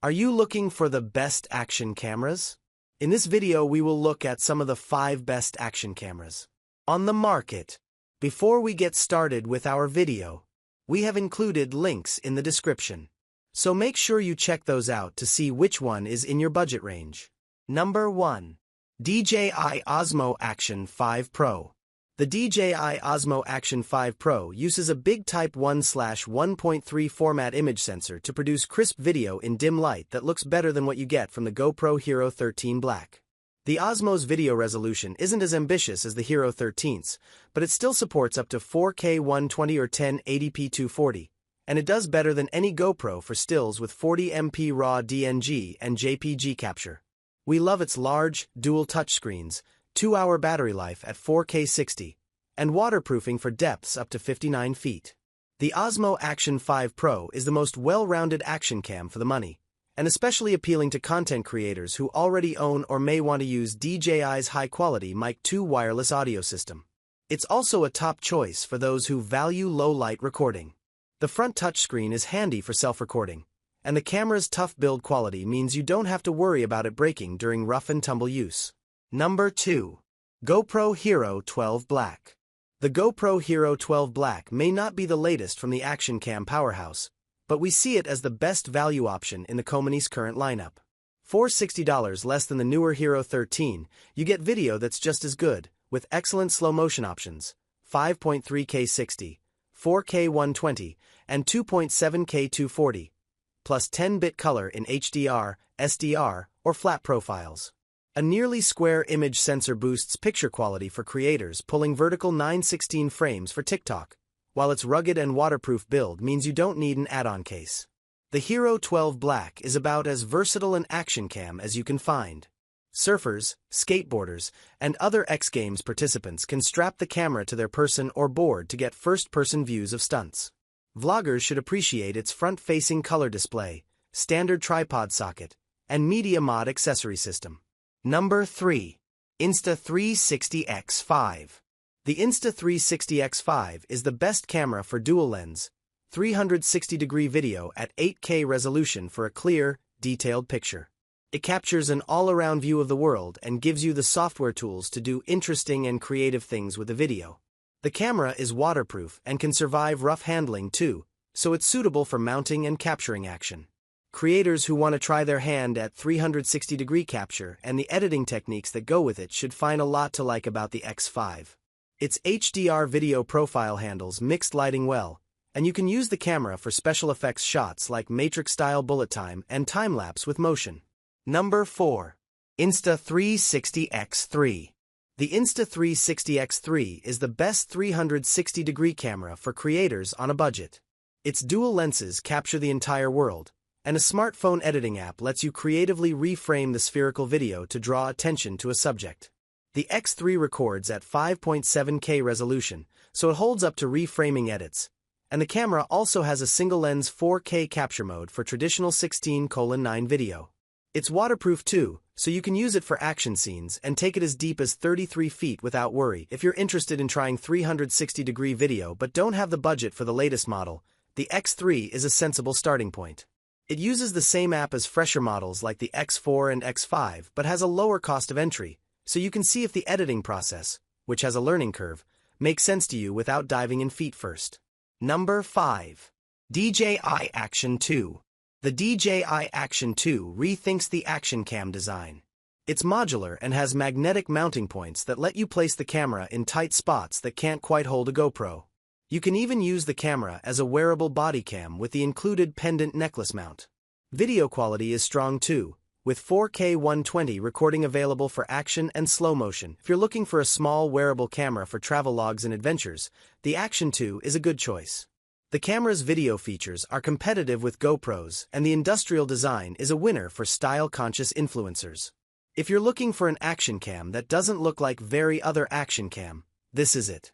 Are you looking for the best action cameras? In this video, we will look at some of the 5 best action cameras on the market. Before we get started with our video, we have included links in the description, so make sure you check those out to see which one is in your budget range. Number 1. DJI Osmo Action 5 Pro. The DJI Osmo Action 5 Pro uses a big Type 1/1.3 format image sensor to produce crisp video in dim light that looks better than what you get from the GoPro Hero 13 Black. The Osmo's video resolution isn't as ambitious as the Hero 13's, but it still supports up to 4K 120 or 1080p 240, and it does better than any GoPro for stills with 40MP RAW DNG and JPG capture. We love its large, dual touchscreens, 2-hour battery life at 4K 60, and waterproofing for depths up to 59 feet. The Osmo Action 5 Pro is the most well-rounded action cam for the money, and especially appealing to content creators who already own or may want to use DJI's high-quality Mic 2 wireless audio system. It's also a top choice for those who value low-light recording. The front touchscreen is handy for self-recording, and the camera's tough build quality means you don't have to worry about it breaking during rough-and-tumble use. Number 2. GoPro Hero 12 Black. The GoPro Hero 12 Black may not be the latest from the action cam powerhouse, but we see it as the best value option in the company's current lineup. For $60 less than the newer Hero 13, you get video that's just as good, with excellent slow motion options, 5.3K 60, 4K 120, and 2.7K 240, plus 10-bit color in HDR, SDR, or flat profiles. A nearly square image sensor boosts picture quality for creators pulling vertical 9:16 frames for TikTok, while its rugged and waterproof build means you don't need an add-on case. The Hero 12 Black is about as versatile an action cam as you can find. Surfers, skateboarders, and other X Games participants can strap the camera to their person or board to get first-person views of stunts. Vloggers should appreciate its front-facing color display, standard tripod socket, and media mod accessory system. Number 3. Insta360 X5. The Insta360 X5 is the best camera for dual-lens, 360-degree video at 8K resolution for a clear, detailed picture. It captures an all-around view of the world and gives you the software tools to do interesting and creative things with the video. The camera is waterproof and can survive rough handling too, so it's suitable for mounting and capturing action. Creators who want to try their hand at 360-degree capture and the editing techniques that go with it should find a lot to like about the X5. Its HDR video profile handles mixed lighting well, and you can use the camera for special effects shots like Matrix-style bullet time and time-lapse with motion. Number 4. Insta360 X3. The Insta360 X3 is the best 360-degree camera for creators on a budget. Its dual lenses capture the entire world, and a smartphone editing app lets you creatively reframe the spherical video to draw attention to a subject. The X3 records at 5.7K resolution, so it holds up to reframing edits, and the camera also has a single-lens 4K capture mode for traditional 16:9 video. It's waterproof too, so you can use it for action scenes and take it as deep as 33 feet without worry. If you're interested in trying 360-degree video but don't have the budget for the latest model, the X3 is a sensible starting point. It uses the same app as fresher models like the X4 and X5 but has a lower cost of entry, so you can see if the editing process, which has a learning curve, makes sense to you without diving in feet first. Number 5. DJI Action 2. The DJI Action 2 rethinks the action cam design. It's modular and has magnetic mounting points that let you place the camera in tight spots that can't quite hold a GoPro. You can even use the camera as a wearable body cam with the included pendant necklace mount. Video quality is strong too, with 4K 120 recording available for action and slow motion. If you're looking for a small wearable camera for travelogues and adventures, the Action 2 is a good choice. The camera's video features are competitive with GoPros, and the industrial design is a winner for style-conscious influencers. If you're looking for an action cam that doesn't look like very other action cam, this is it.